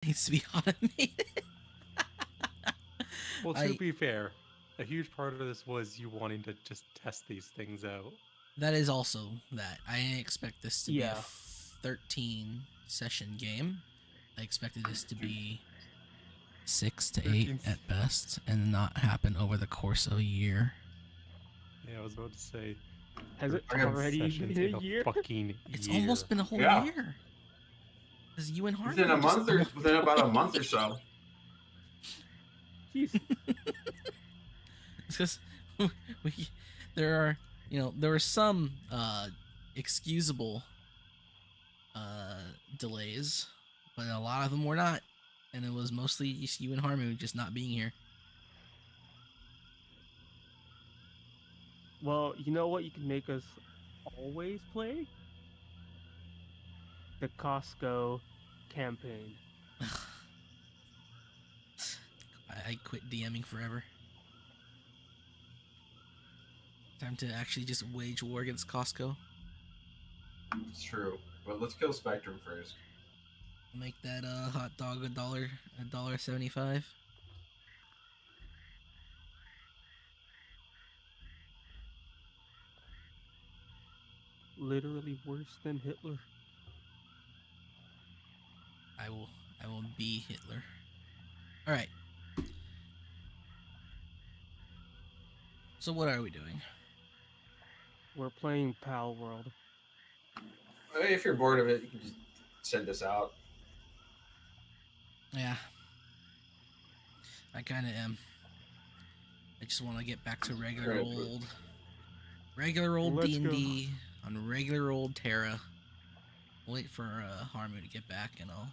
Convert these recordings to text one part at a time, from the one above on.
needs to be automated. Well, to I be fair, a huge part of this was you wanting to just test these things out. that is also that. I didn't expect this to be a Yeah. 13 session game. I expected this to be 6 to 8 13 at best and not happen over the course of a year. Yeah, I was about to say. Has it 13 already sessions been a in year? fucking It's year. almost been a whole Yeah. year. Because you and Harvey Within a just month or don't within about a play. month or so. Jeez. Because there are, there were some excusable delays, but a lot of them were not, and it was mostly just you and Harmu just not being here. Well, you know what you can make us always play? The Costco campaign. I quit DMing forever. Time to actually just wage war against Costco. It's true. But let's kill Spectrum first. I'll make that hot dog $1.75. Literally worse than Hitler. I will be Hitler. All right. So what are we doing? We're playing Pal World. If you're bored of it, you can just send us out. Yeah. I kind of am. I just want to get back to regular Right. old Let's D&D on regular old Terra. Wait for Harmu to get back, and I'll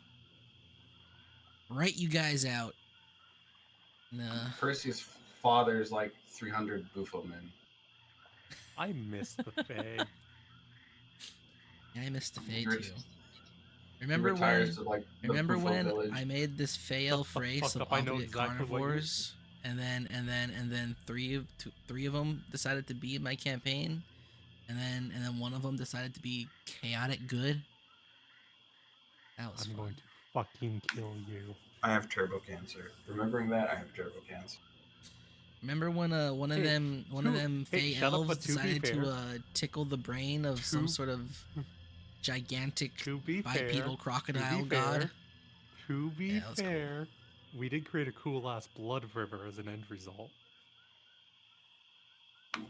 write you guys out. Percy's father's like 300 Buffo men. I miss the Fae. Yeah, I missed the Fae You're- too. He Remember retires when? to like the Remember Buffo when village. I made this Fae elf Shut the race fuck of up, I know obligate exactly what you- carnivores, and then three of them decided to be in my campaign, and then one of them decided to be chaotic good. That was I'm fun. going to fucking kill you. I have turbo cancer. Remembering that, I have turbo cancer. Remember when one of Hey, them hey, Fey shut up, elves but to be decided to fair- tickle the brain of some To- sort of gigantic To be fair, bipedal crocodile to be god? fair, to be Yeah, that was cool. fair, we did create a cool ass blood river as an end result.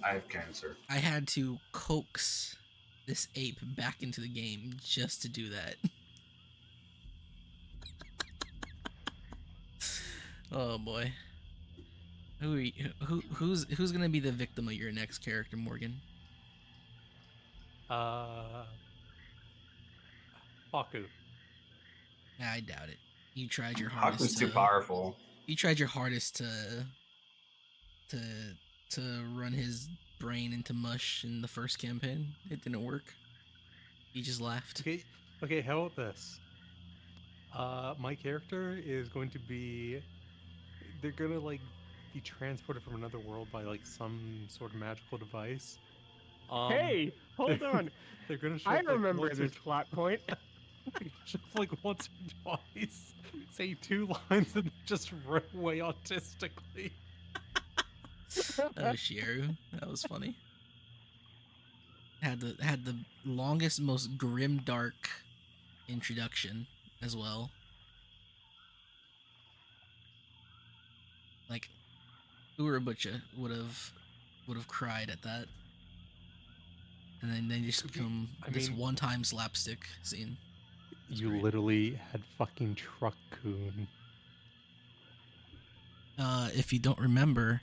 I have cancer. I had to coax this ape back into the game just to do that. Oh boy. Who's gonna be the victim of your next character, Morgan? Haku. Nah, I doubt it. You tried your hardest Haku's too powerful. You tried your hardest to run his brain into mush in the first campaign. It didn't work. He just laughed. Okay, how about this? My character is going to be... They're gonna, like, be transported from another world by, like, some sort of magical device. Hey, hold on. They're gonna show I up, like, remember once or this plot point. show up, like, once or twice, say 2 lines, and just run away autistically. That was Shieru. That was funny. Had the longest, most grim dark introduction as well. Like Urabucha would have cried at that. And then they just become this mean- one-time slapstick scene. It's You great. literally had fucking Truck Coon. If you don't remember,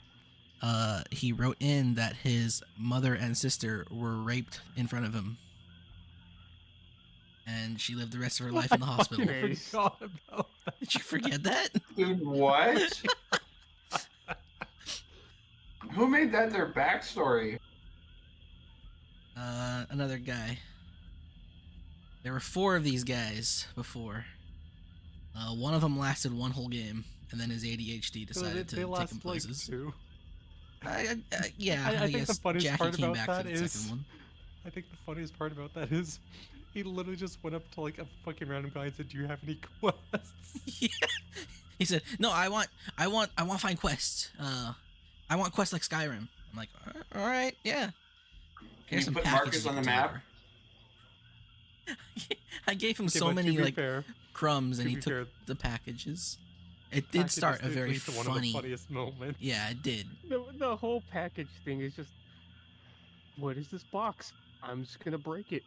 he wrote in that his mother and sister were raped in front of him, and she lived the rest of her life in the hospital. I forgot about that. Did you forget that? Dude, what? Who made that their backstory? Another guy. There were 4 of these guys before. One of them lasted one whole game, and then his ADHD decided to they take last him like places. 2. Yeah, I I think the guess funniest Jackie part came about back that for the is- second one. I think the funniest part about that is He literally just went up to like a fucking random guy and said, "Do you have any quests?" Yeah. He said, "No, I want to find quests. I want quests like Skyrim." I'm like, "All right, yeah. Can Here's you some put packages Marcus on you the can map? deliver." I gave him Okay, so but many to be like fair, crumbs, and to he be took fair, the packages. It did packages start a did very lead to one of the funny. funniest moments. Yeah, it did. The whole package thing is just, what is this box? I'm just gonna break it.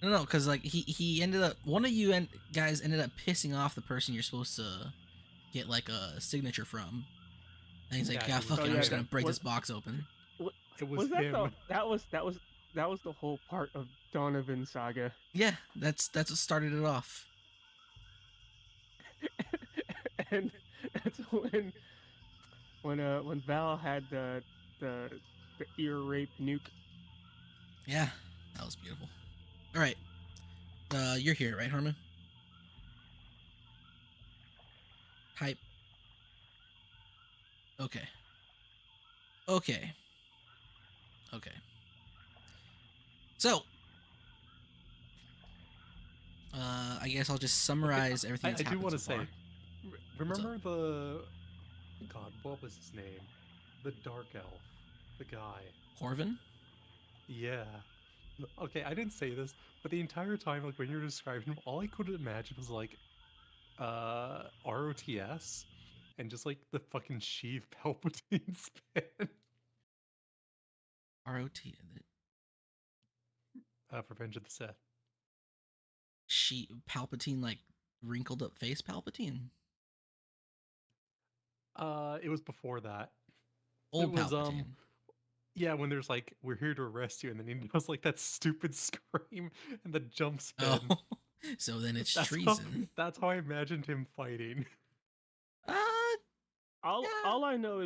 No, because like he ended up one of you guys ended up pissing off the person you're supposed to get like a signature from, and he's like, Yeah, "Yeah, it was fuck it, Oh I'm yeah, just gonna break was this box open." It was was that him. that was the whole part of Donovan Saga. Yeah, that's what started it off. And that's when Val had the ear rape nuke. Yeah, that was beautiful. All right, you're here, right, Harmon? Hype. Okay. Okay. Okay. So, I guess I'll just summarize everything that's I do happened want to so say, far. remember the God, what was his name? The Dark Elf, the guy. Corvin? Yeah. Okay, I didn't say this, but the entire time, like when you were describing him, all I could imagine was like, ROTS, and just like the fucking Sheev Palpatine spin. ROT. Revenge of the Sith. She Palpatine, like wrinkled up face Palpatine. It was before that. Old It was Palpatine. yeah, when there's like, "We're here to arrest you," and then he does like that stupid scream and the jump spin. Oh, so then it's That's treason. that's how I imagined him fighting. Uh, All Yeah, all I know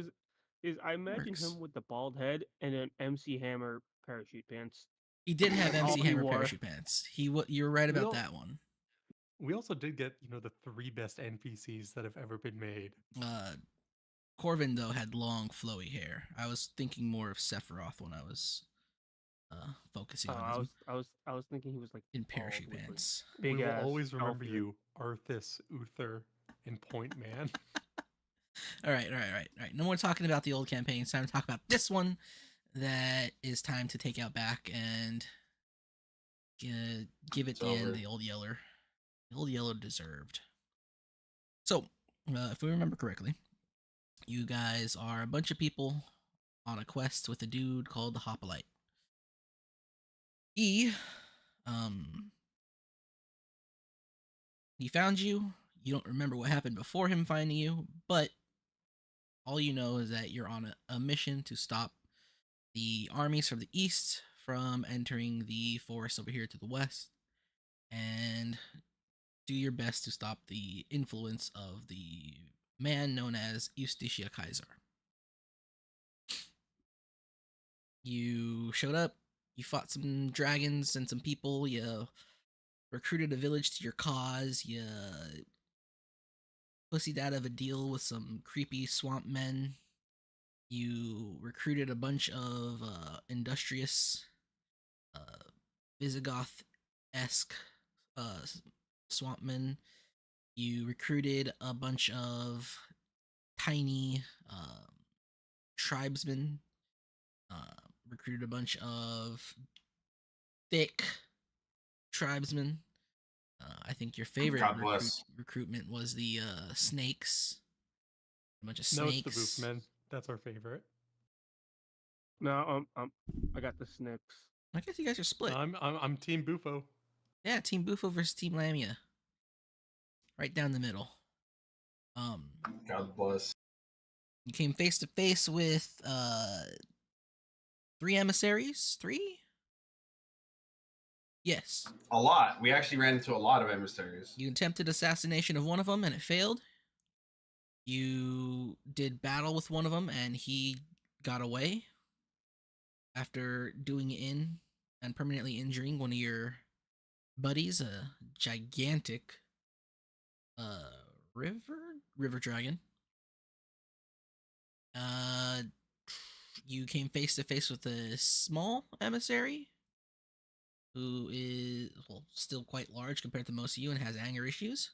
is I imagine works. him with the bald head and an MC Hammer parachute pants. He did have That's all MC he Hammer wore. parachute pants. You're right We about all- that one. We also did get, the 3 best NPCs that have ever been made. Corvin though had long flowy hair. I was thinking more of Sephiroth when I was focusing on him I was thinking he was like in bald parachute with, like, pants. big We will ass always remember elf ear. you, Arthas, Uther, and Point Man. All right. No more talking about the old campaign. It's time to talk about this one that is time to take out back and give it It's the end over. the old Yeller. The old Yeller deserved. So, if we remember correctly, you guys are a bunch of people on a quest with a dude called the Hoplite. He found you. You don't remember what happened before him finding you, but all you know is that you're on a mission to stop the armies from the east from entering the forest over here to the west, and do your best to stop the influence of the man known as Justitia Kaiser. You showed up, you fought some dragons and some people, you recruited a village to your cause, you pussied out of a deal with some creepy swamp men, you recruited a bunch of industrious Visigoth-esque swamp men. You recruited a bunch of tiny tribesmen. Recruited a bunch of thick tribesmen. I think your favorite God bless. recruitment was the snakes. A bunch of No, snakes. it's the Boofmen. That's our favorite. No, I got the Snicks. I guess you guys are split. I'm Team Bufo. Yeah, Team Bufo versus Team Lamia. Right down the middle. God bless. You came face to face with 3 emissaries? 3? Yes. A lot. We actually ran into a lot of emissaries. You attempted assassination of one of them and it failed. You did battle with one of them and he got away after doing in and permanently injuring one of your buddies, a gigantic river dragon. You came face to face with a small emissary who is, well, still quite large compared to most of you and has anger issues.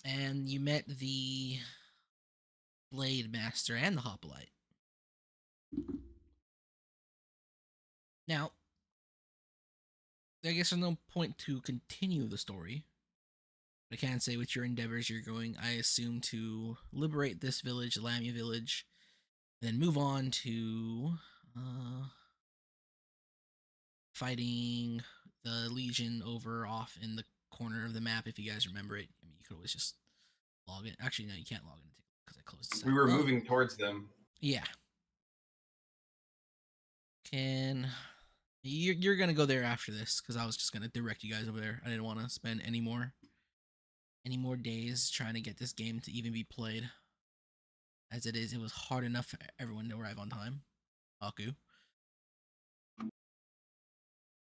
And you met the Blade Master and the Hoplite. Now, I guess there's no point to continue the story. I can say with your endeavors, you're going, I assume, to liberate this village, the Lamia village, and then move on to fighting the Legion over off in the corner of the map, if you guys remember it. I mean, you could always just log in. Actually, no, you can't log in because I closed this We out. were moving towards them. Yeah. You're gonna go there after this because I was just gonna direct you guys over there. I didn't want to spend any more days trying to get this game to even be played. As it is, it was hard enough for everyone to arrive on time. Aku.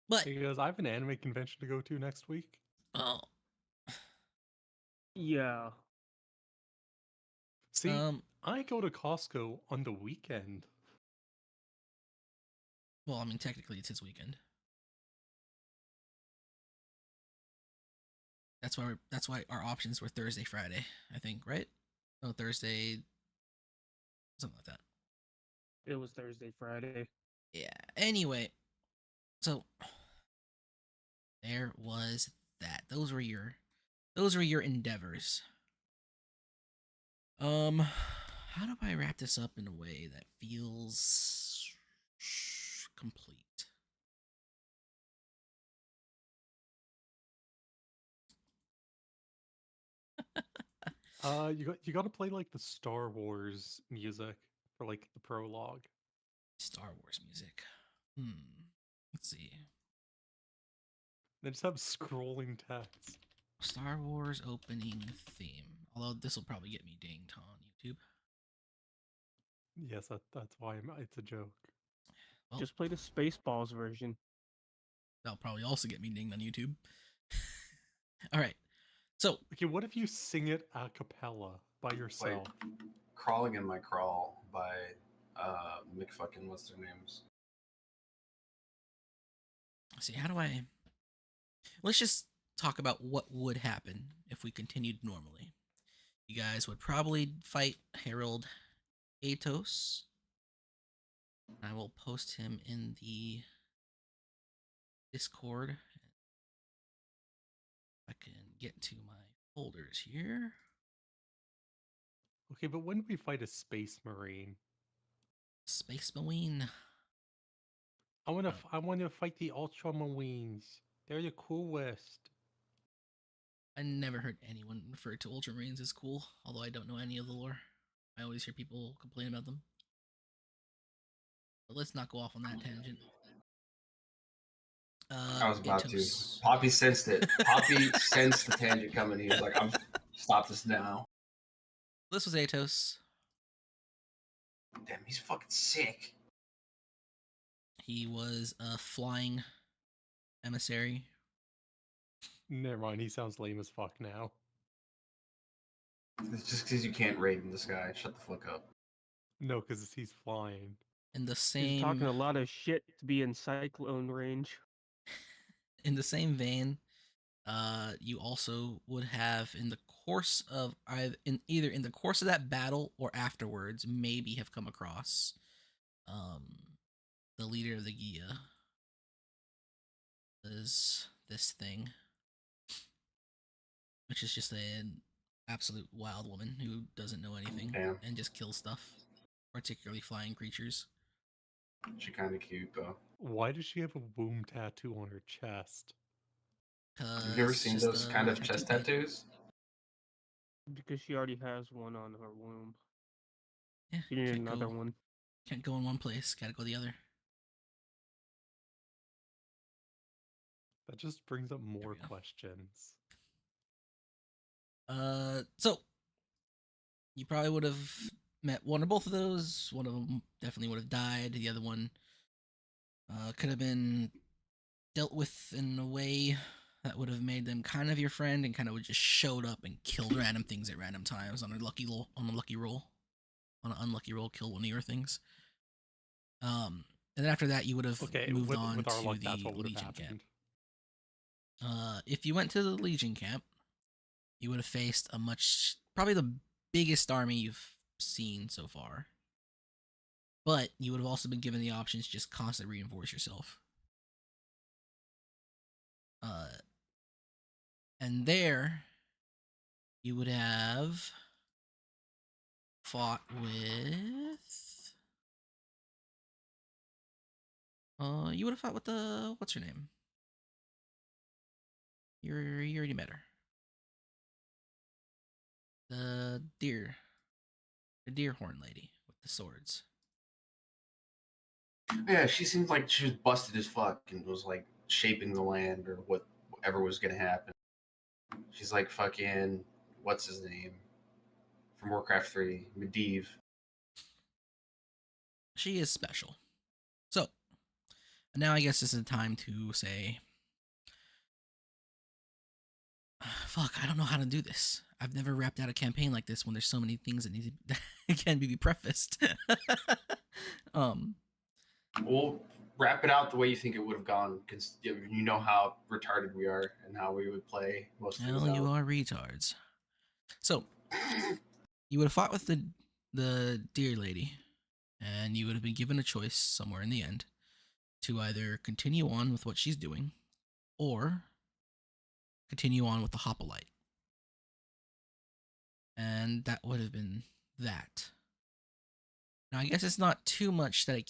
But Because I have an anime convention to go to next week. oh, Yeah. See, I go to Costco on the weekend. well, I mean, technically it's his weekend. That's why our options were Thursday, Friday, I think, right? No, Thursday, something like that. It was Thursday, Friday. Yeah. Anyway, so there was that. Those were your endeavors. How do I wrap this up in a way that feels complete? You got to play like the Star Wars music for like the prologue. Star Wars music. Let's see. They just have scrolling text. Star Wars opening theme. Although this will probably get me dinged on YouTube. Yes, that's why it's a joke. Well, Just play the Spaceballs version. that'll probably also get me dinged on YouTube. All right. So, Okay, what if you sing it a cappella by yourself? Crawling in My Crawl by McFucking what's their names? let's see, how do I... Let's just talk about what would happen if we continued normally. You guys would probably fight Harold Atos. I will post him in the Discord. I can get to my folders here. Okay, but when do we fight a space marine? Space Marine. I want to fight the Ultramarines. They're the coolest. I never heard anyone refer to Ultramarines as cool, although I don't know any of the lore. I always hear people complain about them. But let's not go off on that tangent. I was about Atos. to. Poppy sensed it. Poppy sensed the tangent coming. He was like, "I'm stop this now." This was Atos. Damn, he's fucking sick. He was a flying emissary. Never mind, he sounds lame as fuck now. It's just because you can't raid in the sky. Shut the fuck up. No, because he's flying. In the He's same talking a lot of shit to be in cyclone range. in the same vein, you also would have in the course of either in the course of that battle or afterwards, maybe have come across the leader of the Gia. Is this thing, which is just an absolute wild woman who doesn't know anything Damn. and just kills stuff, particularly flying creatures. She kind of cute though. Why does she have a womb tattoo on her chest? You've never It's seen just those a kind of chest tattoo paint. tattoos? Because she already has one on her womb. Yeah, She needed can't another go, one. Can't go in one place. Gotta go the other. That just brings up more we go. questions. So you probably would have met one or both of those. One of them definitely would have died. The other one could have been dealt with in a way that would have made them kind of your friend and kind of would just showed up and killed random things at random times on a lucky roll, on an unlucky roll, kill one of your things. And then after that, you would have Okay, moved with, on with our to luck, the that's what would have Legion camp. happened. If you went to the Legion camp, you would have faced probably the biggest army you've seen so far. But you would have also been given the options to just constantly reinforce yourself. And there, you would have fought with. You would have fought with the what's her name? You already met her. The deer horn lady with the swords. Yeah, she seemed like she was busted as fuck and was like shaping the land or whatever was gonna happen. She's like fucking what's his name from Warcraft 3, Medivh. She is special. So now I guess this is the time to say, fuck, I don't know how to do this. I've never wrapped out a campaign like this when there's so many things that need to that can be prefaced. We'll wrap it out the way you think it would have gone, because you know how retarded we are and how we would play most of Well, you are retards. So you would have fought with the deer lady, and you would have been given a choice somewhere in the end to either continue on with what she's doing or continue on with the hoplite. And that would have been that. Now, I guess it's not too much that I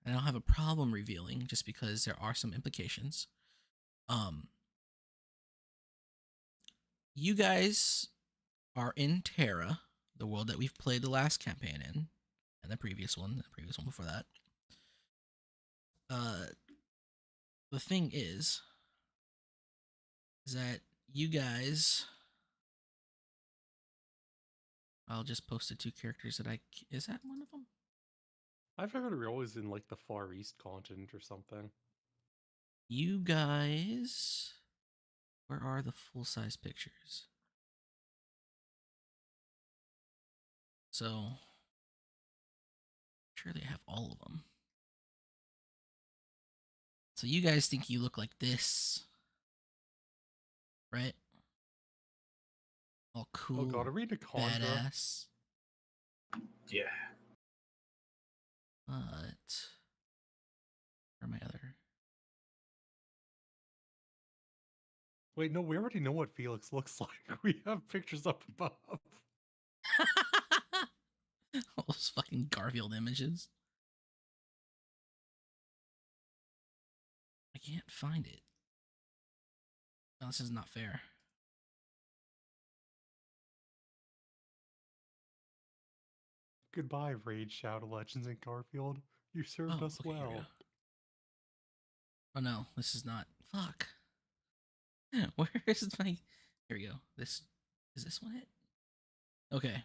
don't have a problem revealing, just because there are some implications. You guys are in Terra, the world that we've played the last campaign in, and the previous one before that. The thing is that you guys, I'll just post the two characters that is that one of them? I figured we were always in like the Far East continent or something. You guys, where are the full-size pictures? So, surely I have all of them. So you guys think you look like this, right? All cool, Oh god, are we in a Conjure? badass. Yeah. But where are my other? Wait, no, we already know what Felix looks like. We have pictures up above. All those fucking Garfield images. I can't find it. No, this is not fair. Goodbye, Raid Shadow Legends and Garfield. You served us okay, here we well. go. Oh no, this is not. Fuck. Where is my? Here we go. Is this one it? Okay.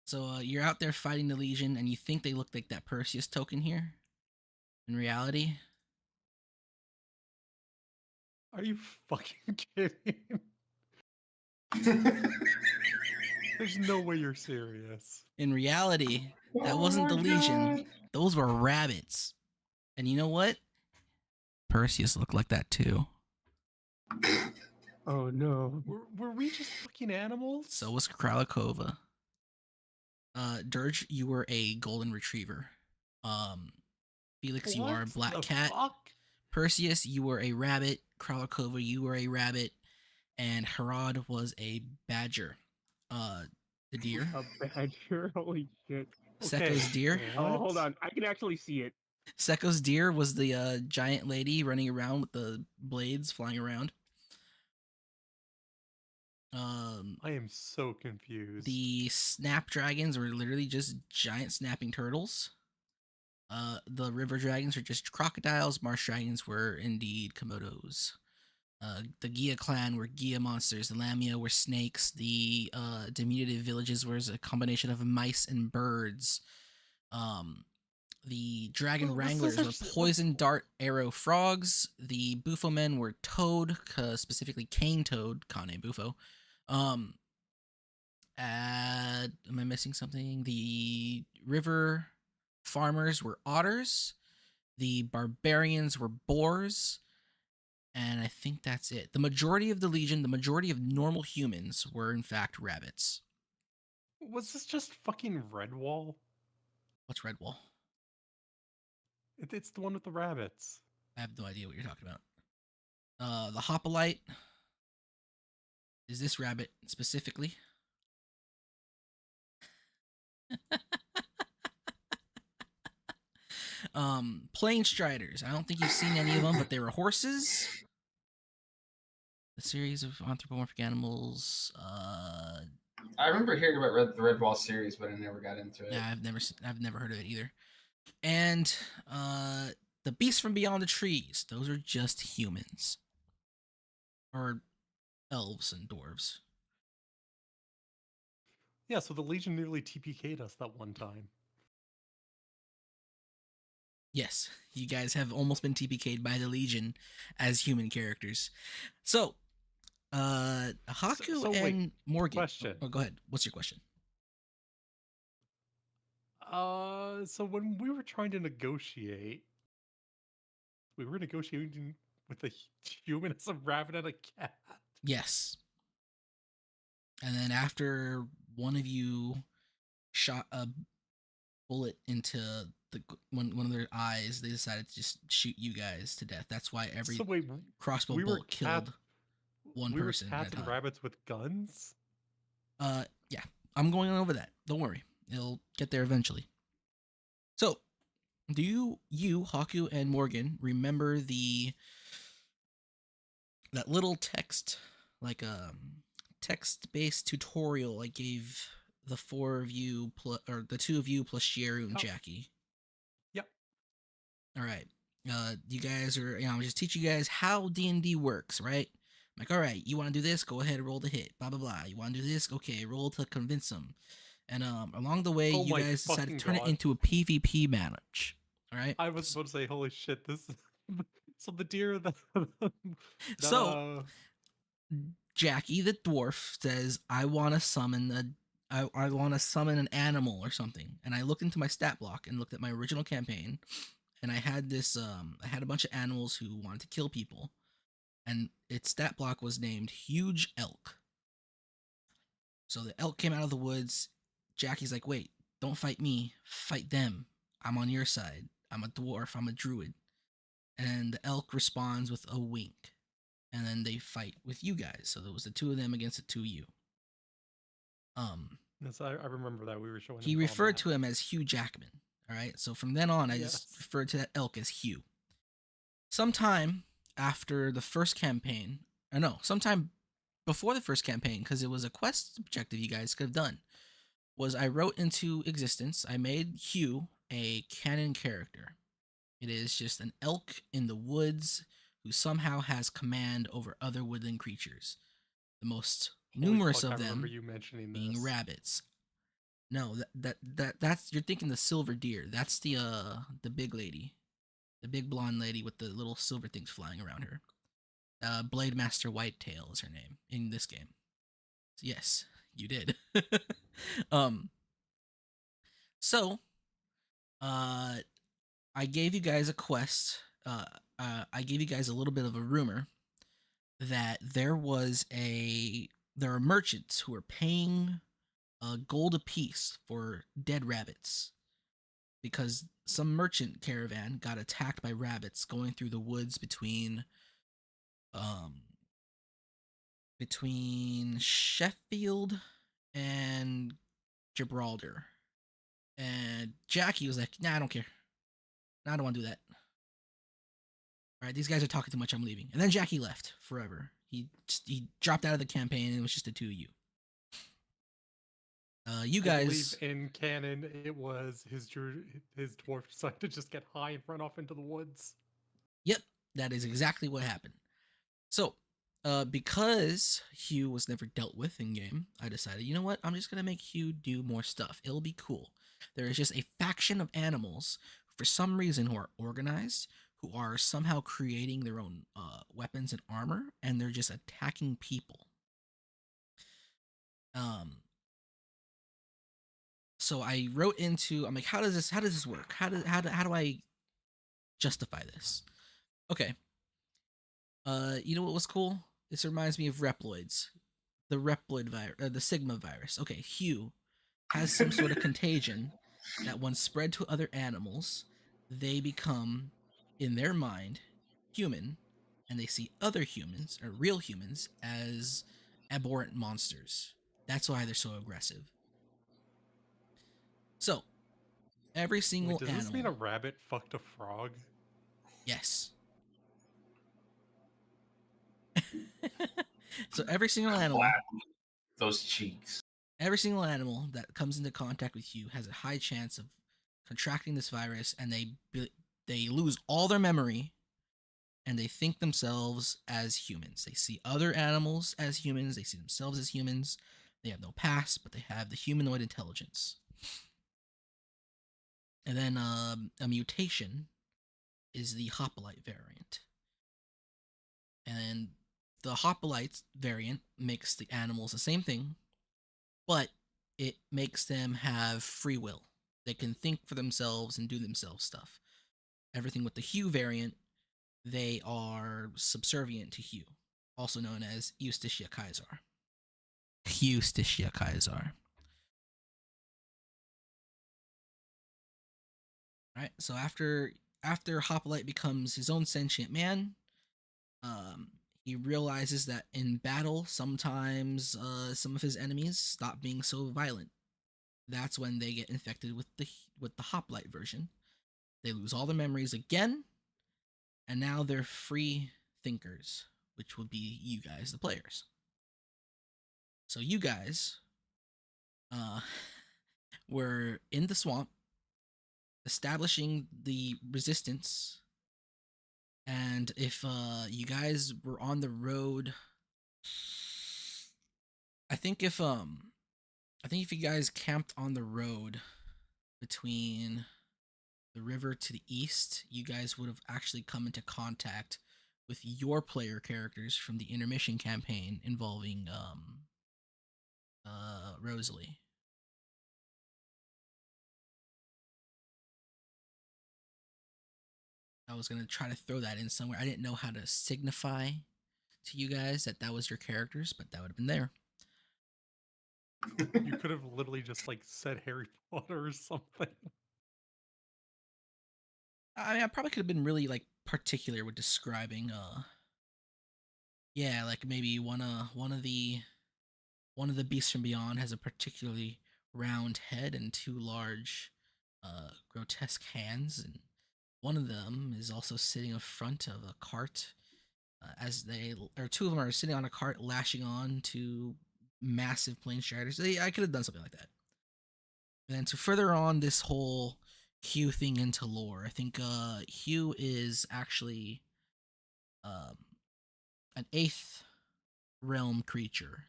So you're out there fighting the Legion, and you think they look like that Perseus token here. In reality, Are you fucking kidding? There's no way you're serious. that wasn't the Legion. Those were rabbits. And you know what? Perseus looked like that too. Oh no. Were we just fucking animals? So was Kralakova. Dirge, you were a golden retriever. Felix, you are a What black the cat. fuck? Perseus, you were a rabbit. Kralakova, you were a rabbit. And Harad was a badger. The deer. A badger? Holy shit. Sekko's deer. Oh, hold on. I can actually see it. Sekko's deer was the giant lady running around with the blades flying around. I am so confused. The snapdragons were literally just giant snapping turtles. The river dragons are just crocodiles. Marsh dragons were indeed komodos. The Gia clan were Gia monsters. The Lamia were snakes. The diminutive villages was a combination of mice and birds. The dragon Well, this wranglers is were actually- poison dart arrow frogs. The bufo men were toad, specifically cane toad, Kane bufo. Um, am I missing something? The river farmers were otters. The barbarians were boars. And I think that's it. The majority of the Legion, the majority of normal humans were in fact rabbits. Was this just fucking Redwall? What's Redwall? It's the one with the rabbits. I have no idea what you're talking about. The Hoplite is this rabbit specifically. Plain Striders. I don't think you've seen any of them, but they were horses. The series of anthropomorphic animals. I remember hearing about the Redwall series, but I never got into it. Yeah, I've never heard of it either. And the beasts from beyond the trees. Those are just humans, or elves and dwarves. Yeah, so the Legion nearly TPK'd us that one time. Yes, you guys have almost been TPK'd by the Legion as human characters. So, Haku so wait, and Morgan. question. Oh, go ahead. What's your question? So when we were trying to negotiate, we were negotiating with a human as a rabbit and a cat. Yes. And then after one of you shot a bullet into one of their eyes, they decided to just shoot you guys to death. That's why every So wait, crossbow we were bolt killed one person We were at cats a and time. rabbits with guns. Yeah, I'm going over that. Don't worry, it'll get there eventually. So, do you, Haku and Morgan, remember that little text, like text-based tutorial I gave the four of you or the two of you plus Shieru and Oh. Jackie? Yep. All right. You guys are, I'm just teach you guys how D&D works, right? I'm like, all right, you want to do this? Go ahead and roll the hit. Blah blah blah. You want to do this? Okay, roll to convince them. And along the way, Oh you my guys decided to fucking turn it God. into a PvP match. All right. I was about to say, holy shit, this is... So the deer that... So- Jackie the dwarf says, "I want to summon I want to summon an animal or something." And I looked into my stat block and looked at my original campaign, and I had this I had a bunch of animals who wanted to kill people, and its stat block was named Huge Elk. So the elk came out of the woods. Jackie's like, "Wait, don't fight me, fight them. I'm on your side. I'm a dwarf, I'm a druid." And the elk responds with a wink. And then they fight with you guys. So there was the two of them against the two of you. Yes, I remember that we were showing. He referred to him as Hugh Jackman. All right. So from then on, I just Yes. referred to that elk as Hugh. Sometime after the first campaign, or no, sometime before the first campaign, because it was a quest objective you guys could have done, was I wrote into existence, I made Hugh a canon character. It is just an elk in the woods who somehow has command over other woodland creatures. The most numerous I of them remember you mentioning being this. rabbits. No, that's you're thinking the silver deer. That's the big lady, the big blonde lady with the little silver things flying around her. Blade Master Whitetail is her name in this game. Yes, you did. So, I gave you guys a quest. I gave you guys a little bit of a rumor that there are merchants who are paying gold apiece for dead rabbits because some merchant caravan got attacked by rabbits going through the woods between Sheffield and Gibraltar. And Jackie was like, "Nah, I don't care. Nah, I don't want to do that. All right, these guys are talking too much. I'm leaving." And then Jackie left forever. He dropped out of the campaign, and it was just the two of you. You I guys, believe in canon, it was his dwarf decided to just get high and run off into the woods. yep, that is exactly what happened. So, because Hugh was never dealt with in game, I decided, you know what? I'm just gonna make Hugh do more stuff. It'll be cool. There is just a faction of animals, for some reason, who are organized, who are somehow creating their own weapons and armor, and they're just attacking people. Um, so I wrote into, I'm like, how does this work? How do I justify this? Okay. You know what was cool? This reminds me of Reploids, the Reploid virus, the Sigma virus. Okay, Hugh has some sort of contagion that, when spread to other animals, they become, in their mind, human, and they see other humans, or real humans, as abhorrent monsters. That's why they're so aggressive. So, every Wait, single does this mean a animal. rabbit fucked a frog? Yes. So, every single animal. Clap those cheeks. Every single animal that comes into contact with you has a high chance of contracting this virus, and they lose all their memory, and they think themselves as humans. They see other animals as humans. They see themselves as humans. They have no past, but they have the humanoid intelligence. And then a mutation is the Hoplite variant. And the Hoplite variant makes the animals the same thing, but it makes them have free will. They can think for themselves and do themselves stuff. Everything with the Hugh variant, they are subservient to Hugh, also known as Eustacia Caesar. Eustacia Caesar. Right. So after Hoplite becomes his own sentient man, he realizes that in battle, sometimes some of his enemies stop being so violent. That's when they get infected with the Hoplite version. They lose all their memories again, and now they're free thinkers, which would be you guys, the players. So you guys were in the swamp, establishing the resistance. And if you guys were on the road, I think if you guys camped on the road between the river to the east, you guys would have actually come into contact with your player characters from the intermission campaign involving Rosalie. I was gonna try to throw that in somewhere. I didn't know how to signify to you guys that was your characters, but that would have been there. You could have literally just like said Harry Potter or something. I mean, I probably could have been really like particular with describing. Yeah, like maybe one of the beasts from beyond has a particularly round head and two large, grotesque hands, and one of them is also sitting in front of a cart, two of them are sitting on a cart lashing on to massive plane striders. I could have done something like that. And then to further on this whole Hugh thing into lore, I think Hugh is actually an 8th realm creature.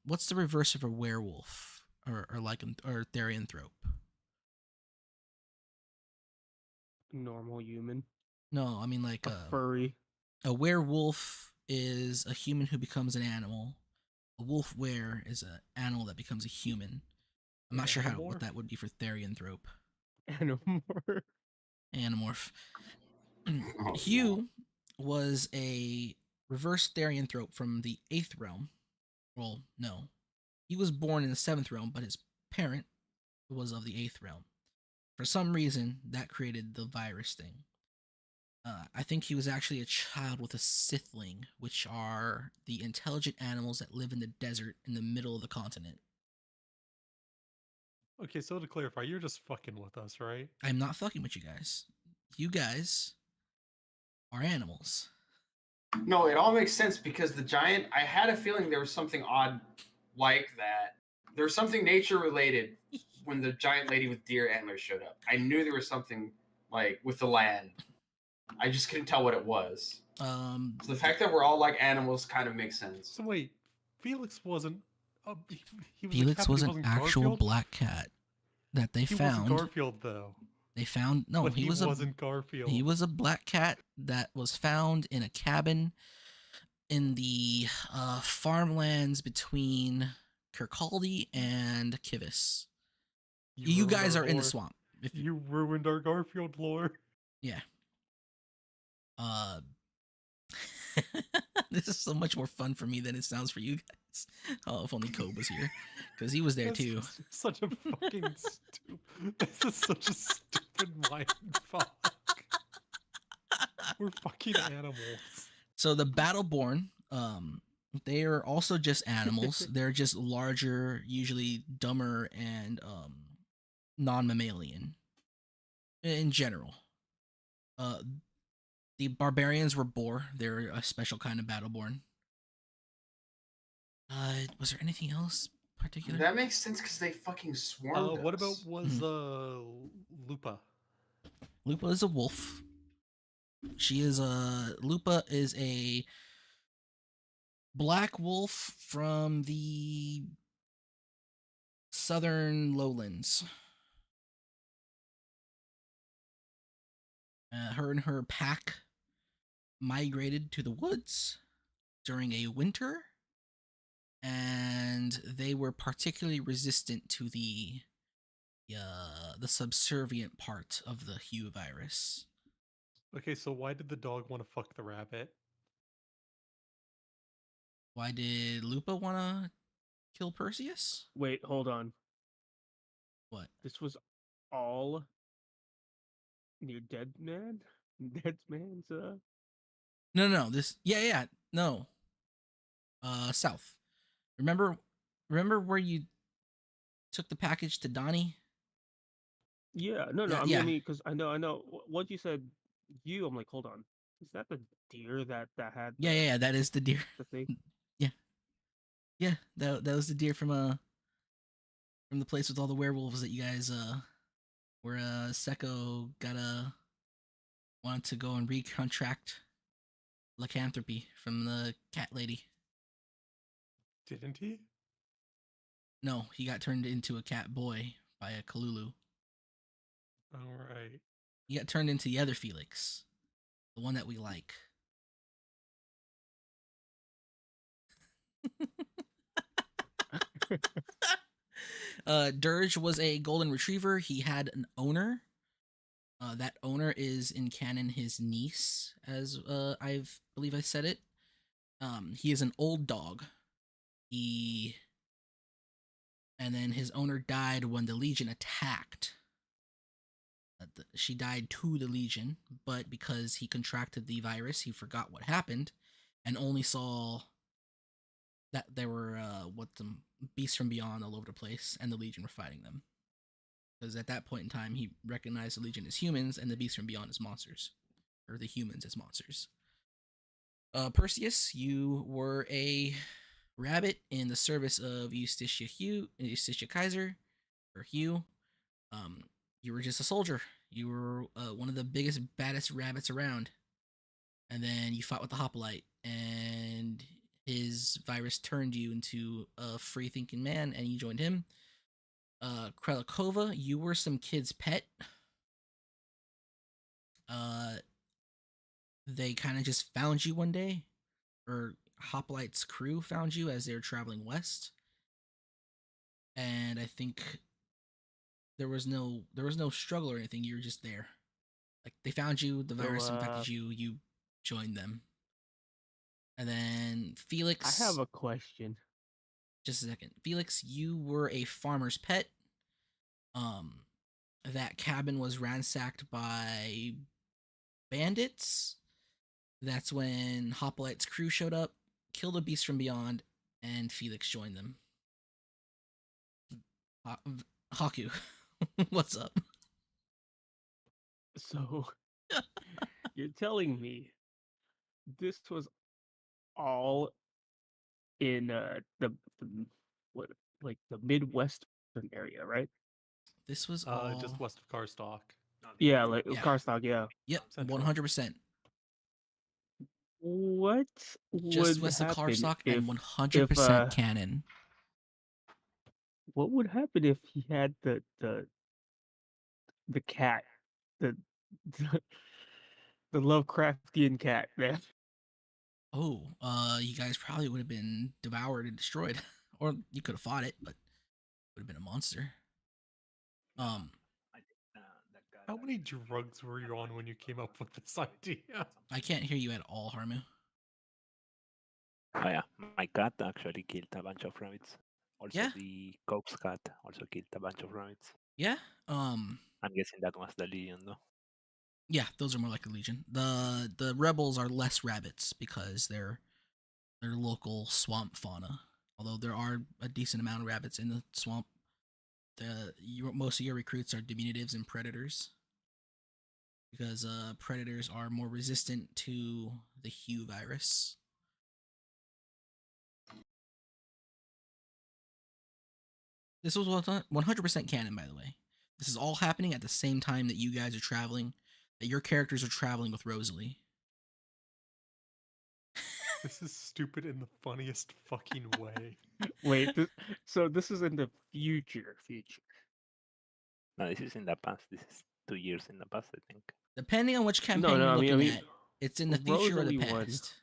What's the reverse of a werewolf or therianthrope? Normal human. No, I mean like A furry. a werewolf is a human who becomes an animal. A wolf were is an animal that becomes a human. I'm not sure what that would be for therianthrope. Animorph. Animorph. Oh, Hugh was a reverse therianthrope from the 8th realm. Well, no. He was born in the 7th realm, but his parent was of the 8th realm. For some reason, that created the virus thing. I think he was actually a child with a Sithling, which are the intelligent animals that live in the desert in the middle of the continent. Okay, so to clarify, you're just fucking with us, right? I'm not fucking with you guys. You guys are animals. No, it all makes sense because the giant. I had a feeling there was something odd like that. There was something nature related when the giant lady with deer antlers showed up. I knew there was something like with the land. I just couldn't tell what it was. So the fact that we're all like animals kind of makes sense. So wait, Felix wasn't. He was Felix was he an wasn't actual Garfield? black cat that they He found. wasn't Garfield though. They found no. But He wasn't Garfield. He was a black cat that was found in a cabin in the farmlands between Kirkcaldy and Kivas. You ruined guys our are in the lore. swamp. If You ruined our Garfield lore. yeah. Uh, this is so much more fun for me than it sounds for you guys. Oh, if only Kobe was here, because he was there This too. is such a fucking stupid. This is such a stupid mind fuck. We're fucking animals. So the Battleborn, they are also just animals. They're just larger, usually dumber, and non-mammalian in general. The barbarians were boar. They're a special kind of Battleborn. Was there anything else particular? That makes sense because they fucking swarmed What about us. was Lupa? Lupa is a wolf. Lupa is a black wolf from the southern lowlands. Her and her pack migrated to the woods during a winter, and they were particularly resistant to the subservient part of the Hue virus. Okay, so why did the dog want to fuck the rabbit? Why did Lupa want to kill Perseus? Wait, hold on. What? This was all near Dead Man? Dead Man's No. No. South. Remember where you took the package to Donnie? Yeah, no, Yeah, I yeah. mean, because I know. Once you said you, I'm like, hold on, is that the deer that had? Yeah. That is the deer. The thing. Yeah, that was the deer from the place with all the werewolves that you guys where Seko wanted to go and recontract lycanthropy from the cat lady. Didn't he? No, he got turned into a cat boy by a Kalulu. All right. He got turned into the other Felix, the one that we like. Dirge was a golden retriever. He had an owner. That owner is in canon his niece, as I believe I said it. He is an old dog. And then his owner died when the Legion attacked. She died to the Legion, but because he contracted the virus, he forgot what happened, and only saw that there were some beasts from beyond all over the place, and the Legion were fighting them. Because at that point in time, he recognized the Legion as humans, and the beasts from beyond as monsters, or the humans as monsters. Perseus, you were a rabbit in the service of Justitia Kaiser, or Hugh. You were just a soldier. You were one of the biggest, baddest rabbits around. And then you fought with the Hoplite, and his virus turned you into a free-thinking man, and you joined him. Krelikova, you were some kid's pet. They kind of just found you one day, or Hoplite's crew found you as they were traveling west. And I think there was no struggle or anything. You were just there. Like, they found you, the virus infected you, you joined them. And then Felix, I have a question. just a second. Felix, you were a farmer's pet. That cabin was ransacked by bandits. That's when Hoplite's crew showed up, killed a beast from beyond, and Felix joined them. Haku, what's up? So you're telling me this was all in the what, like the Midwestern area, right? This was all Just west of Karstock. Yeah, like Yeah. Karstock. Yeah. Yep, Central. 100%. What Just would west of happen Karstock if and 100% uh, canon. what would happen if he had the cat, the the Lovecraftian cat, man? Oh, you guys probably would have been devoured and destroyed or you could have fought it, but would have been a monster. I think that guy How many actually drugs were you on when you came up with this idea? I can't hear you at all, Harmu. Oh yeah, my cat actually killed a bunch of rabbits. Also, Yeah. the Coke's cat also killed a bunch of rabbits. Yeah. I'm guessing that was the Legion, though. Yeah, those are more like the Legion. The rebels are less rabbits because they're local swamp fauna. Although there are a decent amount of rabbits in the swamp, most of your recruits are diminutives and predators. Because predators are more resistant to the Hue virus. This was 100% canon, by the way. This is all happening at the same time that you guys are traveling, that your characters are traveling with Rosalie. This is stupid in the funniest fucking way. Wait, so this is in the future. No, this is in the past. This is 2 years in the past, I think. Depending on which campaign no, you're I looking mean, at, it's in the future or the Rosalie one. past.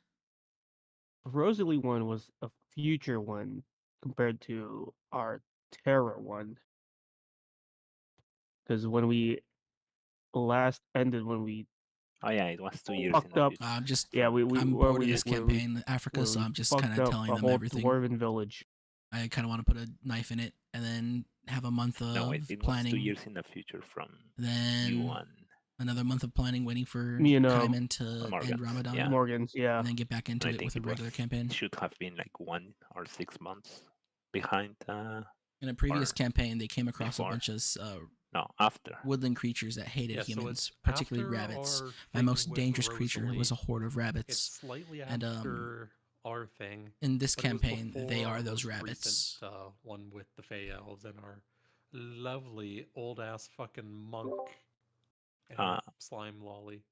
Rosalie one was a future one compared to our Terra one. Because when we last ended, when we Oh yeah, it was 2 years in fucked the up, future. I'm just yeah, I'm where bored of we- this where we- campaign, Africa, where so we I'm just fucked kind of up telling a them whole everything. dwarven village. I kind of want to put a knife in it and then have a month of No, wait, it was planning. 2 years in the future from Then you and another month of planning, waiting for You know, Kaiman to end Morgans, Ramadan, yeah. Morgans, yeah. and then get back into I it think with a it regular was- campaign. it should have been like 1 or 6 months behind. In a previous or campaign, they came across before. a bunch of No, after. woodland creatures that hated Yeah, so humans, it's particularly after rabbits. our My thing most with dangerous creature was a Rosalie. horde of It's rabbits. slightly and, after our thing. In this But it was campaign, they before are our those most rabbits. recent, one with the Fey Elves and our lovely old ass fucking monk and Uh, slime lolly.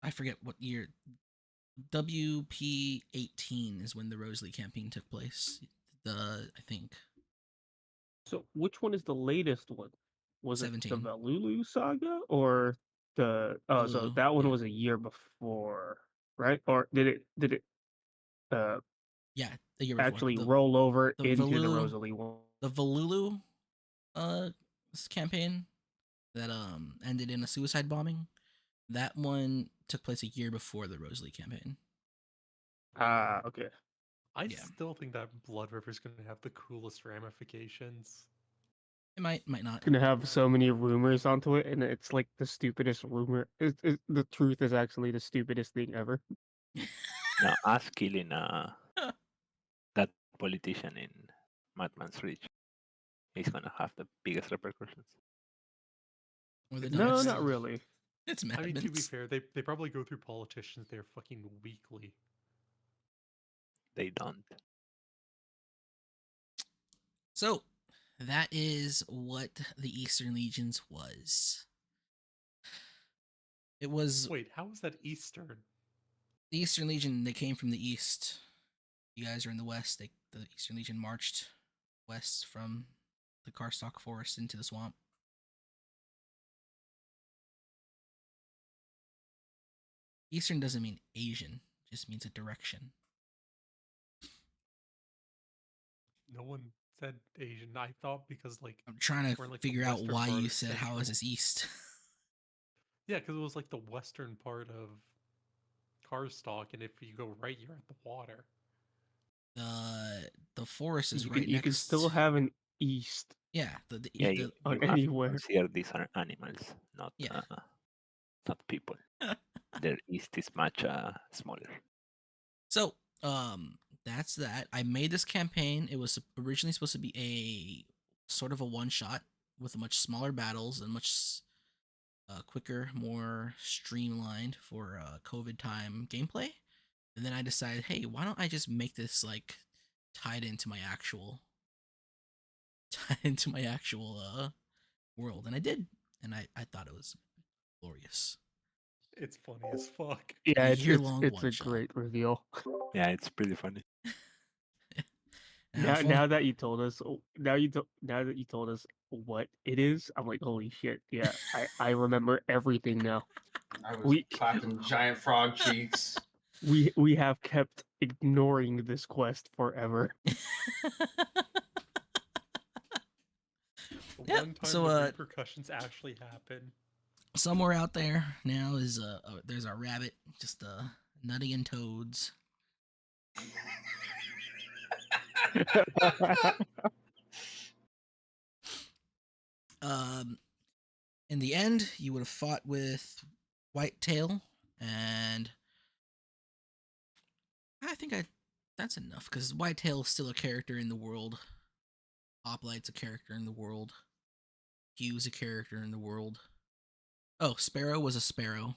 I forget what year. WP 18 is when the Rosalie campaign took place. I think. So which one is the latest one? Was 17. it the Valulu saga or the? Oh, so Valulu, that one yeah. was a year before, right? Or did it Yeah, the year before. actually The- roll over the into the Valulu- Rosalie one? the Valulu campaign that ended in a suicide bombing. That one took place a year before the Rosalie campaign. Ah, okay. I Yeah. still think that Blood River is going to have the coolest ramifications. It might not. Gonna have so many rumors onto it, and it's like the stupidest rumor. The truth is actually the stupidest thing ever. Now, us killing that politician in Madman's Reach is gonna have the biggest repercussions. Or the No, Ducks. not really. It's I mean, to be Madman's. fair, they probably go through politicians there fucking weekly. They don't. So, that is what the Eastern Legions was. It was Wait, how is that Eastern? the Eastern Legion. They came from the east. You guys are in the west. The Eastern Legion marched west from the Karstock Forest into the swamp. Eastern doesn't mean Asian; it just means a direction. No one said Asian. I thought because like I'm trying to We're in, like, the figure out western why part you of said how is Central. this east. yeah, because it was like the western part of Karstock, and if you go right, you're at the water. The forest is You right can, you next. can still have an east. Yeah, the Yeah, the- you on have to anywhere. consider these are animals, not Yeah. not people. Their east is much smaller. So, that's that. I made this campaign. It was originally supposed to be a sort of a one shot with much smaller battles and much quicker, more streamlined for COVID time gameplay. And then I decided, hey, why don't I just make this like tied into my actual world? And I did, and I thought it was glorious. It's funny as fuck. Yeah, it's year-long it's a one-shot. great reveal. Yeah, it's pretty funny. And Now, I've now only- that you told us, now that you told us what it is, I'm like, holy shit! Yeah, I remember everything now. I was We- clapping giant frog cheeks. We have kept ignoring this quest forever. The Yep, one time so, the repercussions actually happen. Somewhere out there now is there's a rabbit just nutting in toads. In the end, you would have fought with Whitetail, and I think that's enough because Whitetail is still a character in the world. Hoplight's a character in the world. Hugh's a character in the world. Oh, Sparrow was a sparrow.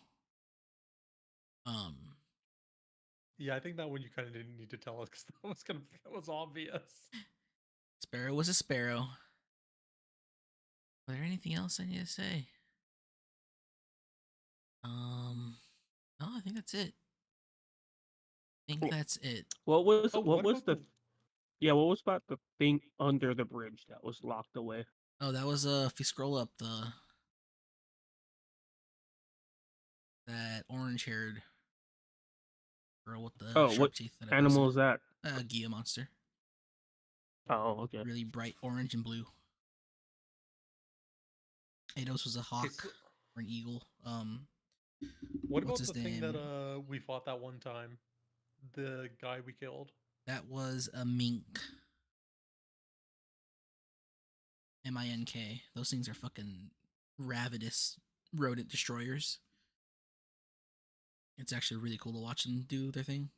Yeah, I think that one you kind of didn't need to tell us because that was obvious. Sparrow was a sparrow. Was there anything else I need to say? No, I think that's it. Cool. That's it. What was Oh, what was about the yeah? What was about the thing under the bridge that was locked away? Oh, that was if you scroll up that orange-haired girl with the Oh, sharp what teeth. That I animal posted. is that? Gia monster. Oh, okay. Really bright orange and blue. Ados was a hawk so- or an eagle. What What's about his the thing name? that we fought that one time? The guy we killed. That was a mink. MINK. Those things are fucking ravenous rodent destroyers. It's actually really cool to watch them do their thing.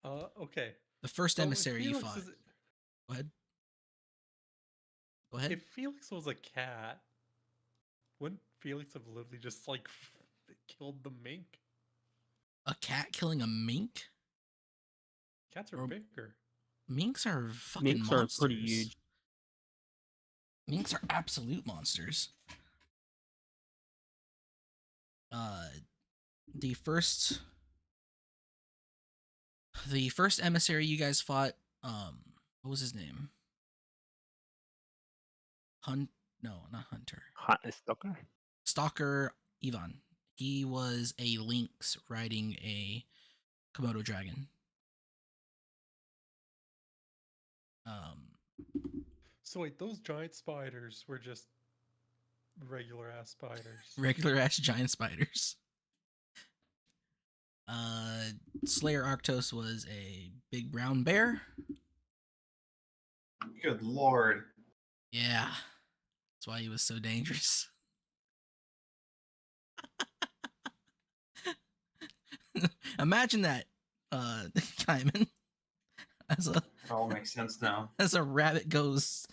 Okay. The first So if emissary you Felix fought. is- Go ahead. Go ahead. If Felix was a cat, wouldn't Felix have literally just like killed the mink? A cat killing a mink? Cats are Or- bigger. Minks are fucking Minks monsters. are pretty huge. Minks are absolute monsters. The first emissary you guys fought, what was his name? No, not Hunter. Stalker? Stalker Ivan. He was a lynx riding a Komodo dragon. So wait, those giant spiders were just regular ass spiders. Regular ass giant spiders. Slayer Arctos was a big brown bear. Good lord. Yeah. That's why he was so dangerous. Imagine that, Kaiman. It all makes sense now. As a rabbit goes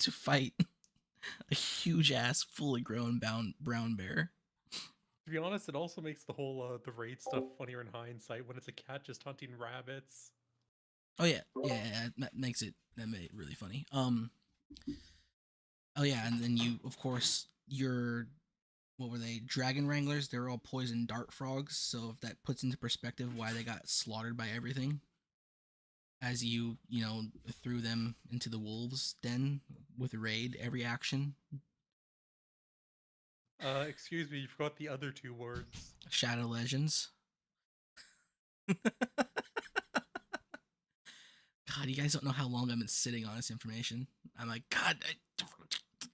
to fight a huge ass, fully grown brown bear. To be honest, it also makes the whole the raid stuff funnier in hindsight when it's a cat just hunting rabbits. Oh yeah, that makes it really funny. Oh yeah, and then you, of course, what were they? Dragon Wranglers. They were all poison dart frogs. So if that puts into perspective why they got slaughtered by everything, as you threw them into the wolves' den with raid every action. Excuse me, you forgot the other two words. Shadow Legends. God, you guys don't know how long I've been sitting on this information. I'm like, God,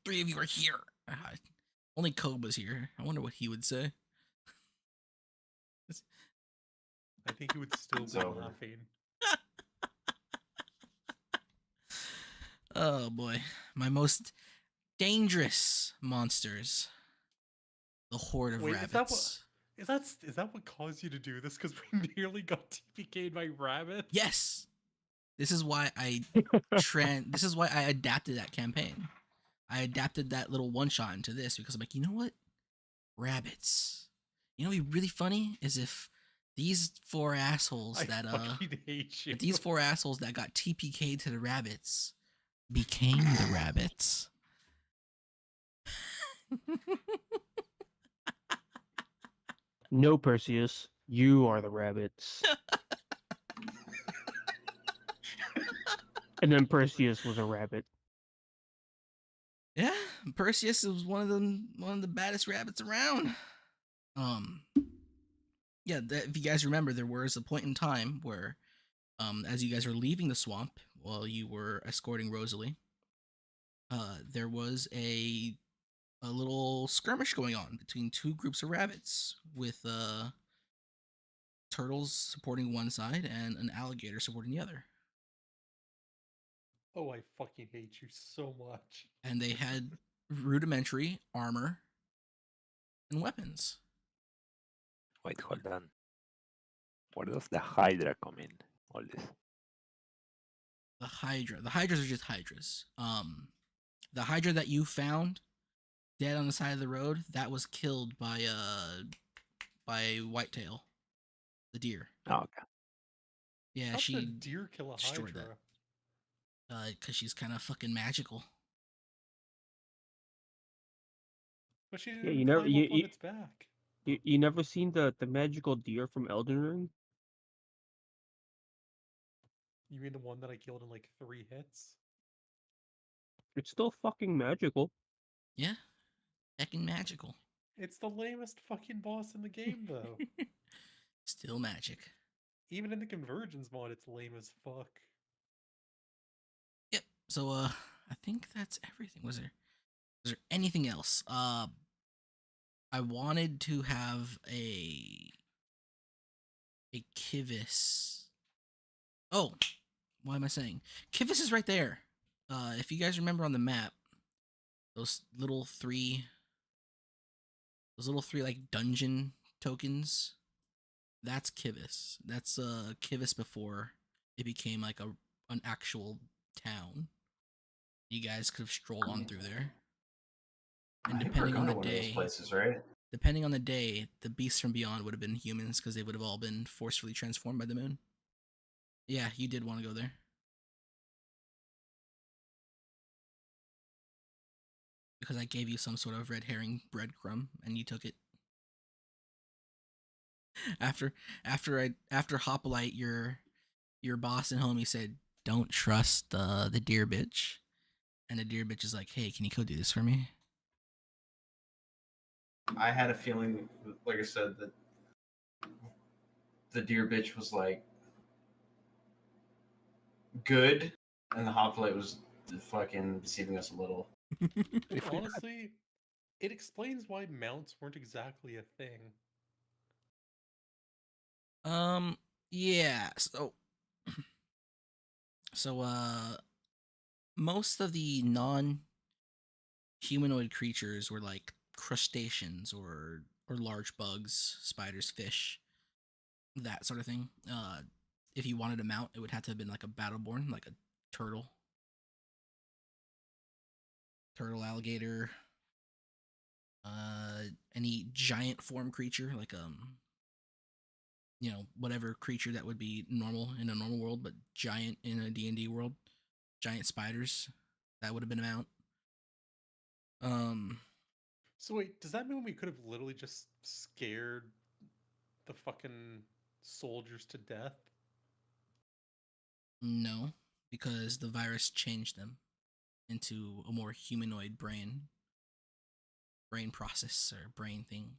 three of you are here. Only Kobe was here. I wonder what he would say. I think he would still It's be over. laughing. Oh boy, my most dangerous monsters. The horde of Wait, rabbits. is that what caused you to do this? Because we nearly got TPK'd by rabbits. Yes. This is why I this is why I adapted that campaign. I adapted that little one shot into this because I'm like, you know what? Rabbits. You know what'd be really funny is if these four assholes I that fucking hate you. if these four assholes that got TPK'd to the rabbits became the rabbits. No, Perseus, you are the rabbits. And then Perseus was a rabbit. Yeah, Perseus was one of the baddest rabbits around. Um, yeah, if you guys remember, there was a point in time where, as you guys were leaving the swamp while you were escorting Rosalie, there was a little skirmish going on between two groups of rabbits with turtles supporting one side and an alligator supporting the other. Oh, I fucking hate you so much. And they had rudimentary armor and weapons. Wait, hold on. Where does the Hydra come in? All this. The hydras are just hydras. The hydra that you found dead on the side of the road, that was killed by Whitetail, the deer. Oh, okay. Yeah, How'd the she deer kill a destroyed hydra? that. Cause she's kind of fucking magical. But she Yeah, didn't you never climb up on its back. you never seen the magical deer from Elden Ring? You mean the one that I killed in like 3 hits? It's still fucking magical. Yeah, heckin' magical. It's the lamest fucking boss in the game, though. Still magic. Even in the Convergence mod, it's lame as fuck. Yep. So I think that's everything. Was there anything else? I wanted to have a Kivus. Oh, what am I saying? Kivus is right there. If you guys remember on the map, those little three like dungeon tokens, that's Kivus. That's Kivus before it became like an actual town. You guys could have strolled on through there. And I think depending we're on going the to one of those day, places, right? the beasts from beyond would have been humans because they would have all been forcefully transformed by the moon. Yeah, you did want to go there. Because I gave you some sort of red herring breadcrumb and you took it. After Hoplite, your boss and homie said, "Don't trust the deer bitch," and the deer bitch is like, "Hey, can you go do this for me?" I had a feeling, like I said, that the deer bitch was like good, and the hoplite was fucking deceiving us a little. If we had- Honestly, it explains why mounts weren't exactly a thing. Yeah. So most of the non-humanoid creatures were like crustaceans or large bugs, spiders, fish, that sort of thing. If you wanted a mount, it would have to have been like a battleborn, like a turtle, alligator, any giant form creature, like whatever creature that would be normal in a normal world, but giant in a D&D world. Giant spiders, that would have been a mount. So wait, does that mean we could have literally just scared the fucking soldiers to death? No, because the virus changed them into a more humanoid brain process or brain thing.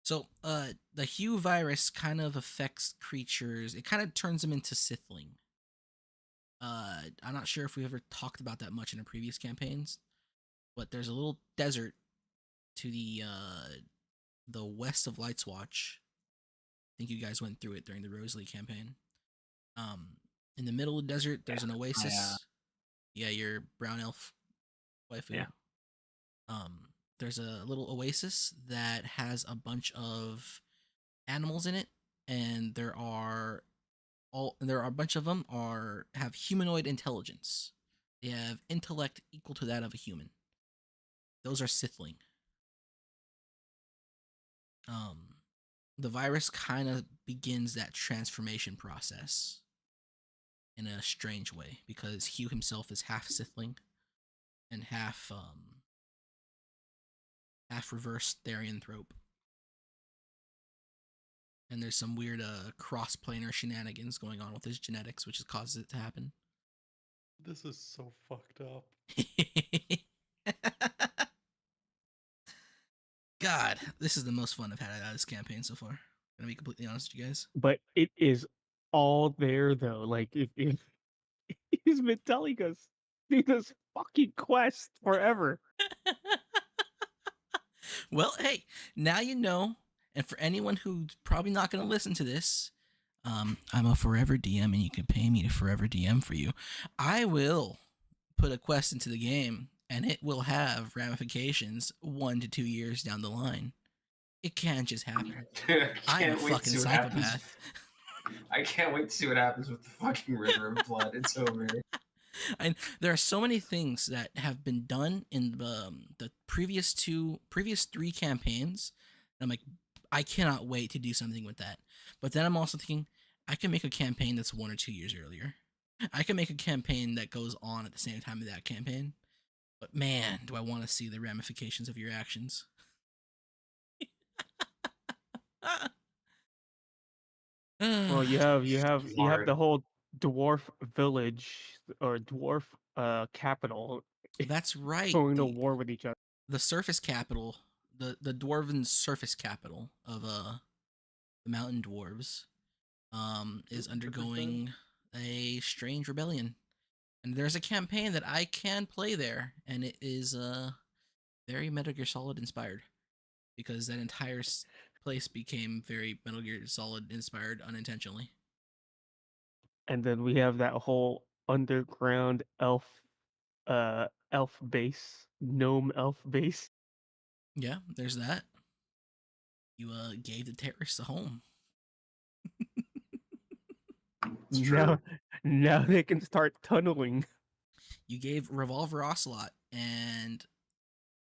So, the Hue virus kind of affects creatures. It kind of turns them into Sithling. I'm not sure if we ever talked about that much in our previous campaigns, but there's a little desert to the west of Light's Watch. I think you guys went through it during the Rosalie campaign. In the middle of the desert, there's an oasis. Yeah, your brown elf waifu. Yeah. There's a little oasis that has a bunch of animals in it, and there are a bunch of them have humanoid intelligence. They have intellect equal to that of a human. Those are Sithling. The virus kind of begins that transformation process in a strange way because Hugh himself is half Sithling and half reverse Therianthrope. And there's some weird cross-planar shenanigans going on with his genetics, which causes it to happen. This is so fucked up. God, this is the most fun I've had out of this campaign so far. Gonna be completely honest with you guys. But it is all there though. Like if he's been telling us do this fucking quest forever. Well, hey, now you know. And for anyone who's probably not going to listen to this, I'm a forever DM, and you can pay me to forever DM for you. I will put a quest into the game, and it will have ramifications 1 to 2 years down the line. It can't just happen. Dude, I I'm a can't wait to fucking see what happens. psychopath. I can't wait to see what happens with the fucking River of Blood. It's over. And there are so many things that have been done in the previous 3 campaigns. I'm like, I cannot wait to do something with that. But then I'm also thinking, I can make a campaign that's 1 or 2 years earlier. I can make a campaign that goes on at the same time of that campaign. But man, do I want to see the ramifications of your actions. Well, you have Hard. the whole dwarf village or dwarf capital That's right. going to war with each other. The surface capital, the dwarven surface capital of the mountain dwarves, is undergoing a strange rebellion, and there's a campaign that I can play there, and it is very Metal Gear Solid inspired, because that entire place became very Metal Gear Solid inspired unintentionally. And then we have that whole underground elf base, gnome elf base. Yeah, there's that. You gave the terrorists a home. It's true. Now they can start tunneling. You gave Revolver Ocelot and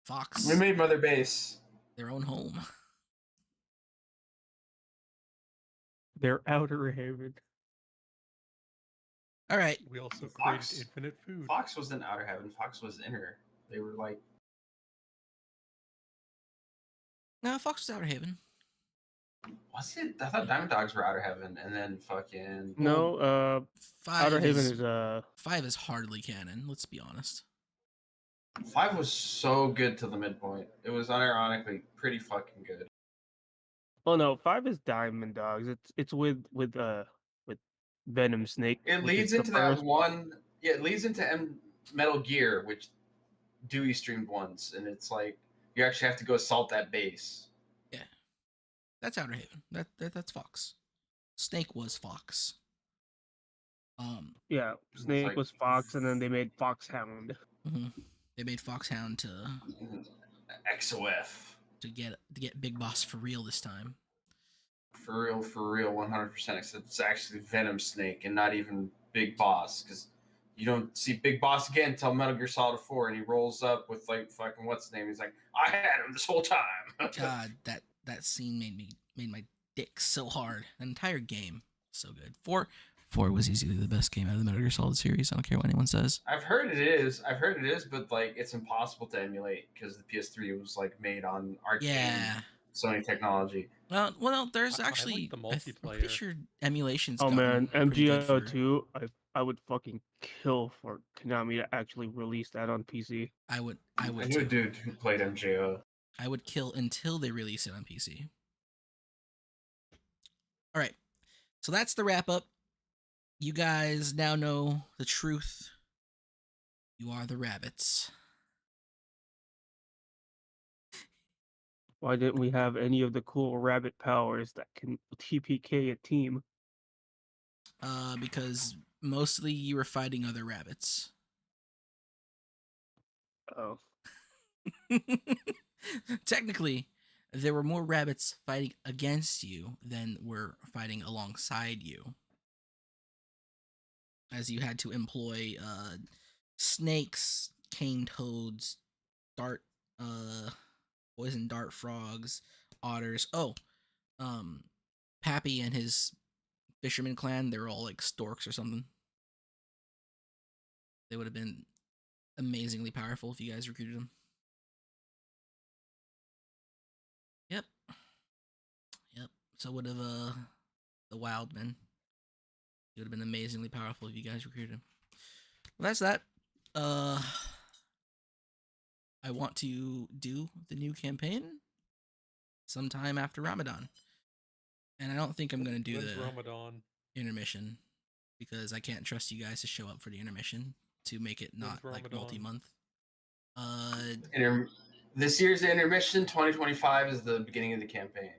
Fox We made Mother Base. their own home. Their outer haven. All right. We also Fox- created infinite food. Fox was in Outer Heaven. Fox was inner. They were like, No, Fox was Outer Haven. was it? I thought Diamond Dogs were Outer Heaven, and then fucking No, 5 outer haven is, is 5 is hardly canon. Let's be honest. 5 was so good to the midpoint. It was unironically pretty fucking good. Oh no, 5 is Diamond Dogs. It's with Venom Snake. It which is leads the into that first- one. Yeah, it leads into Metal Gear, which Dewey streamed once, and it's like you actually have to go assault that base. That's Outer Haven. That's Fox. Snake was Fox. Yeah, It's Snake like- was Fox, and then they made Foxhound. They made Foxhound to XOF. get Big Boss for real this time. For real, 100%. Except it's actually Venom Snake and not even Big Boss, because you don't see Big Boss again until Metal Gear Solid 4, and he rolls up with like fucking what's his name? He's like, I had him this whole time. God, that scene made my dick so hard. An entire game, so good. 4 was easily the best game out of the Metal Gear Solid series. I don't care what anyone says. I've heard it is, but like it's impossible to emulate because the PS3 was like made on arcade Yeah. Sony technology. Well, there's I like actually the I'm pretty multiplayer. sure emulations. Oh man, gotten pretty good for- MGO2. I would fucking kill for Konami to actually release that on PC. I would I knew a too. dude who played MJO. I would kill until they release it on PC. All right. So that's the wrap up. You guys now know the truth. You are the rabbits. Why didn't we have any of the cool rabbit powers that can TPK a team? Because mostly you were fighting other rabbits. Oh, Technically, there were more rabbits fighting against you than were fighting alongside you. As you had to employ snakes, cane toads, poison dart frogs, otters. Oh, Pappy and his fisherman clan, they were all like storks or something. They would have been amazingly powerful if you guys recruited them. Yep. So would have the Wildman. He would have been amazingly powerful if you guys recruited him. Well, that's that. I want to do the new campaign. sometime after Ramadan. And I don't think I'm gonna do When's the Ramadan? intermission because I can't trust you guys to show up for the intermission to make it not When's like Ramadan? multi-month. This year's intermission, 2025, is the beginning of the campaign.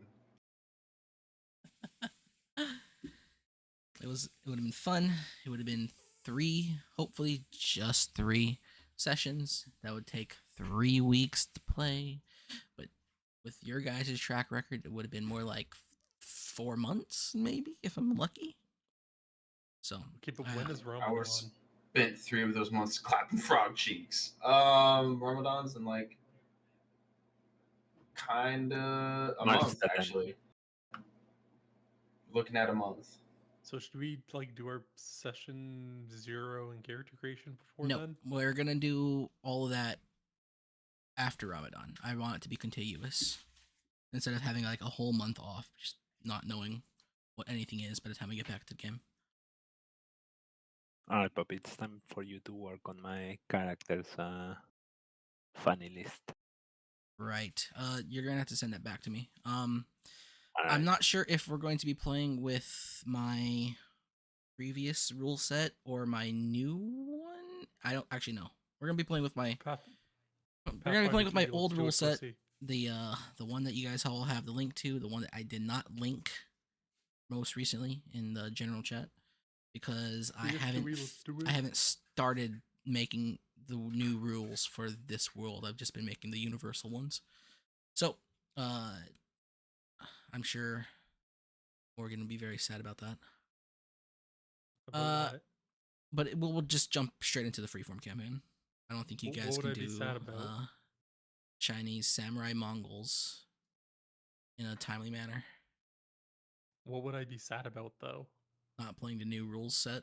It would have been fun. It would have been 3, hopefully just 3 sessions. That would take 3 weeks to play. But with your guys' track record, it would have been more like 4 months, maybe, if I'm lucky. So Okay, but when is I Ramadan? was spent 3 of those months clapping frog cheeks. Ramadan's in like kinda a March month 7th. actually. Looking at a month. So should we like do our session 0 and character creation before no, then? we're gonna do all of that after Ramadan. I want it to be contiguous instead of having like a whole month off, just not knowing what anything is by the time we get back to the game. Alright, Poppy, it's time for you to work on my character's funny list. Right. You're gonna have to send that back to me. I'm Alright. not sure if we're going to be playing with my previous rule set or my new one. I don't actually know. We're gonna be playing with my we're gonna be playing with my old rule set, the one that you guys all have the link to, the one that I did not link most recently in the general chat because I haven't started making the new rules for this world. I've just been making the universal ones. So, I'm sure Morgan will be very sad about that. But we'll just jump straight into the freeform campaign. I don't think you guys can do Chinese samurai Mongols in a timely manner. What would I be sad about though? Not playing the new rules set.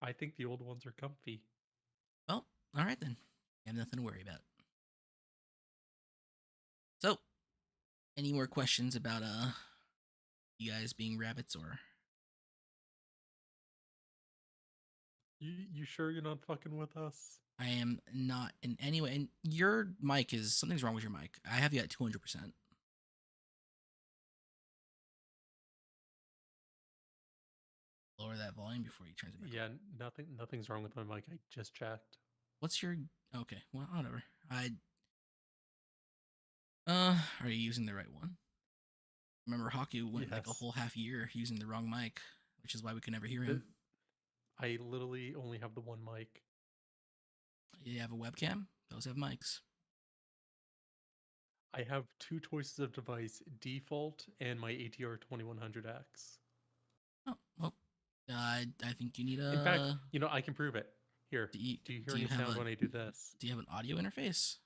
I think the old ones are comfy. Well, all right then. I have nothing to worry about. So, any more questions about you guys being rabbits or? You sure you're not fucking with us? I am not in any way. And your mic is something's wrong with your mic. I have you at 200%. Lower that volume before you turn it back. Yeah, nothing's wrong with my mic. I just checked. What's your okay? Well, whatever. Are you using the right one? Remember, Haku went like a Yes. whole half year using the wrong mic, which is why we could never hear him. I literally only have the one mic. You have a webcam? Those have mics. I have 2 choices of device: default and my ATR 2100X. Oh well, I think you need a. In fact, I can prove it. Here, do you hear any sound when I do this? Do you have an audio interface?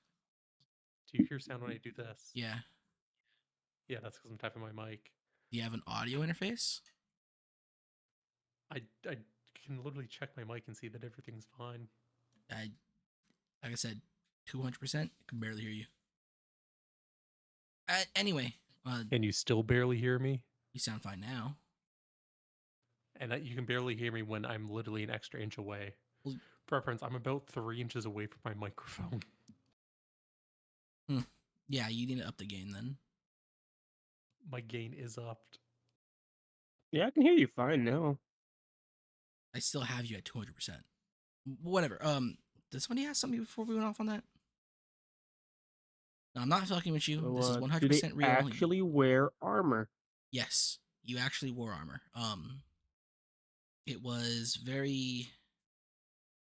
Do you hear sound when I do this? Yeah. Yeah, that's because I'm tapping my mic. Do you have an audio interface? I can literally check my mic and see that everything's fine. Like I said, 200%. I can barely hear you. Anyway, And you still barely hear me? you sound fine now. And you can barely hear me when I'm literally an extra inch away. Well- For reference, I'm about 3 inches away from my microphone. Yeah, you need to up the gain then. My gain is upped. Yeah, I can hear you fine now. I still have you at 200%. Whatever. Did somebody ask something before we went off on that? No, I'm not fucking with you. So, This is do 100% they real. actually wear armor? Yes, you actually wore armor. It was very.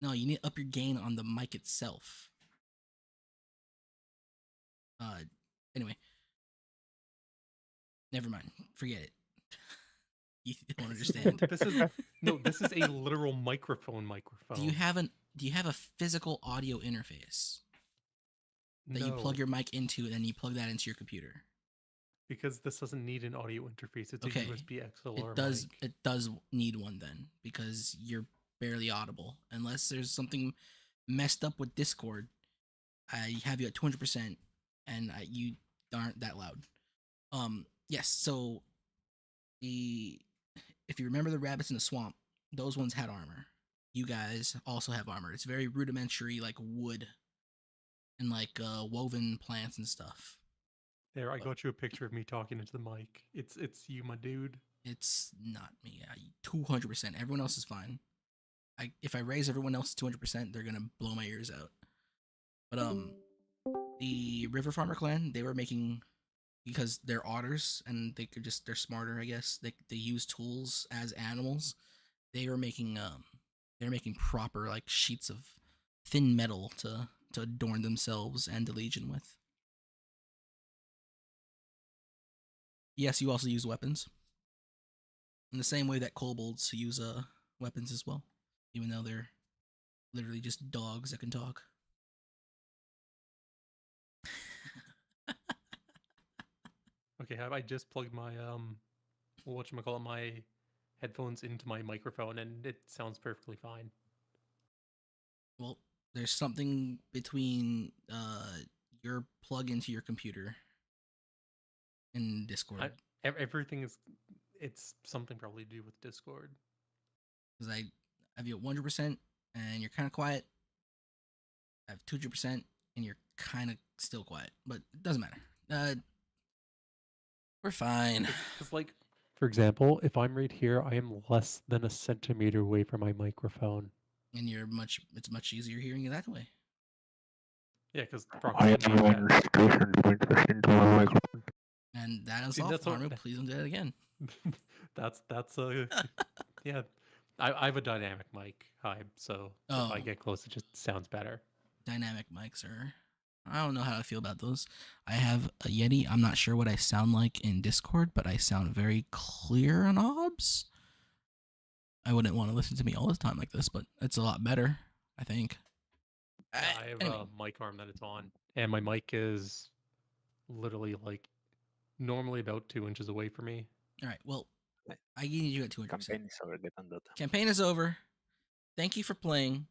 No, you need to up your gain on the mic itself. Anyway, never mind. Forget it. You don't understand. This is a literal microphone. Do you have a physical audio interface that you plug your mic into, and then you plug that into your computer? Because this doesn't need an audio interface. It's Okay. a USB XLR. It does. mic. It does need one then, because you're barely audible unless there's something messed up with Discord. I have you at 200%, and you aren't that loud. Yes. So if you remember the rabbits in the swamp, those ones had armor. You guys also have armor. It's very rudimentary, like wood, and like woven plants and stuff. There, I got you a picture of me talking into the mic. It's you, my dude. It's not me. 200%. Everyone else is fine. If I raise everyone else 200%, they're gonna blow my ears out. But the River Farmer clan, they were making, because they're otters and they're smarter, I guess. They use tools as animals. They're making proper like sheets of thin metal to adorn themselves and the Legion with. Yes, you also use weapons. In the same way that kobolds use weapons as well, even though they're literally just dogs that can talk. Okay, have I just plugged my whatchamacallit, my headphones into my microphone and it sounds perfectly fine. Well, there's something between your plug into your computer and Discord. Everything is, it's something probably to do with Discord. Because I have you at 100% and you're kind of quiet. I have 200% and you're kind of still quiet, but it doesn't matter. We're fine. Because, like, for example, if I'm right here, I am less than a centimeter away from my microphone. And it's much easier hearing you that way. Yeah, because the I proximity. am even close and even close into my microphone. And that is See, all. that's what- Harmu, please don't do that again. that's yeah. I have a dynamic mic, so if I Oh. get close, it just sounds better. Dynamic mics are, I don't know how I feel about those. I have a Yeti. I'm not sure what I sound like in Discord, but I sound very clear on OBS. I wouldn't want to listen to me all the time like this, but it's a lot better, I think. I have Anyway. a mic arm that it's on, and my mic is literally like normally about 2 inches away from me. All right. Well, I need you at 200%. Campaign is over, get on Dota. Campaign is over. Thank you for playing.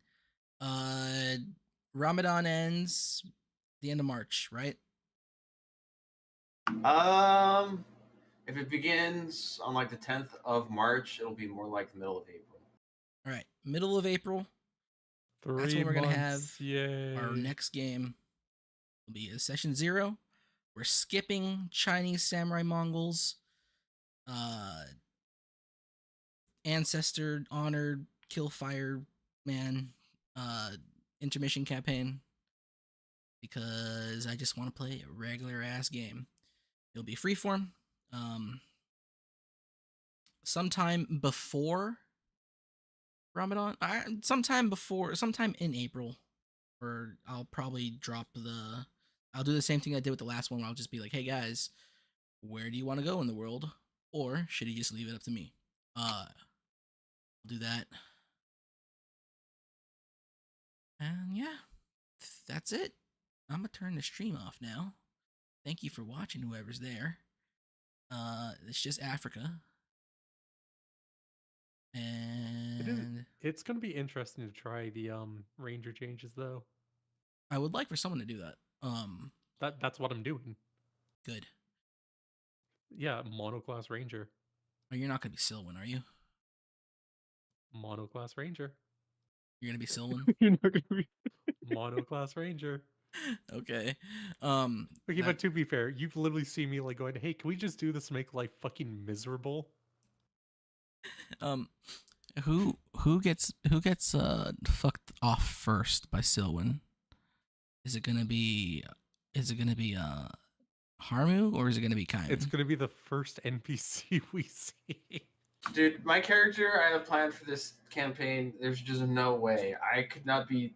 Ramadan ends the end of March, right? If it begins on like the 10th of March, it'll be more like the middle of April. All right. Middle of April. 3 That's when we're gonna months, have yay. our next game. Will be a session 0. We're skipping Chinese Samurai Mongols. Ancestor Honored Kill Fire Man intermission campaign, because I just want to play a regular ass game. It'll be freeform. Sometime before Ramadan, sometime in April, or I'll probably I'll do the same thing I did with the last one, where I'll just be like, hey guys, where do you want to go in the world? Or should you just leave it up to me? I'll do that. And yeah, that's it. I'm gonna turn the stream off now. Thank you for watching, whoever's there. It's just Africa. And It's gonna be interesting to try the ranger changes though. I would like for someone to do that. That's what I'm doing. Good. Yeah, monoclass ranger. Oh, you're not gonna be Silwyn, are you? Monoclass ranger. You're gonna be Silwyn? You're not gonna be. Monoclass ranger. Okay. Okay, but to be fair, you've literally seen me like going, "Hey, can we just do this to make life fucking miserable?" Who gets fucked off first by Silwyn? Is it gonna be Harmu, or is it gonna be Kaiman? It's gonna be the first NPC we see. Dude, my character I have planned for this campaign, there's just no way. I could not CBA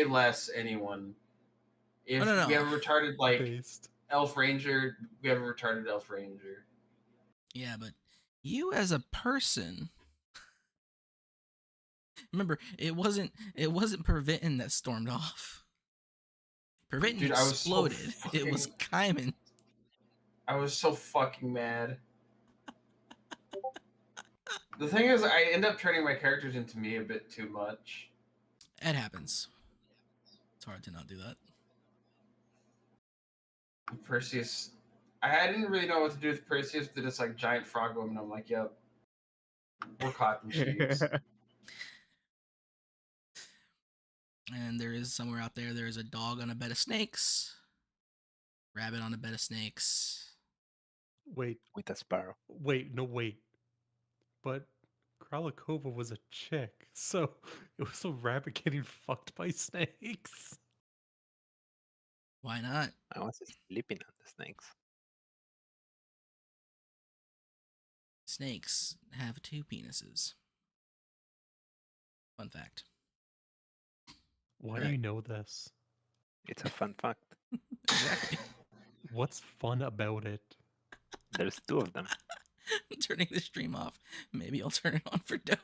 less anyone. If no. we have a retarded like Based. elf ranger, we have a retarded elf ranger. Yeah, but you as a person, remember, it wasn't Pervitin that stormed off. Pervitin Dude, I was so exploded. It was Kaiman. I was so fucking mad. The thing is, I end up turning my characters into me a bit too much. It happens. It's hard to not do that. Perseus, I didn't really know what to do with Perseus. Did this like giant frog woman? I'm like, yep, we're cotton sheets. And there is somewhere out there, there's a dog on a bed of snakes, rabbit on a bed of snakes. Wait, With a sparrow. wait. But Kralikova was a chick, so it was a rabbit getting fucked by snakes. Why not? I was sleeping on the snakes. Snakes have 2 penises. Fun fact. Why do Right. you know this? It's a fun fact. Exactly. What's fun about it? There's 2 of them. Turning the stream off. Maybe I'll turn it on for Dota.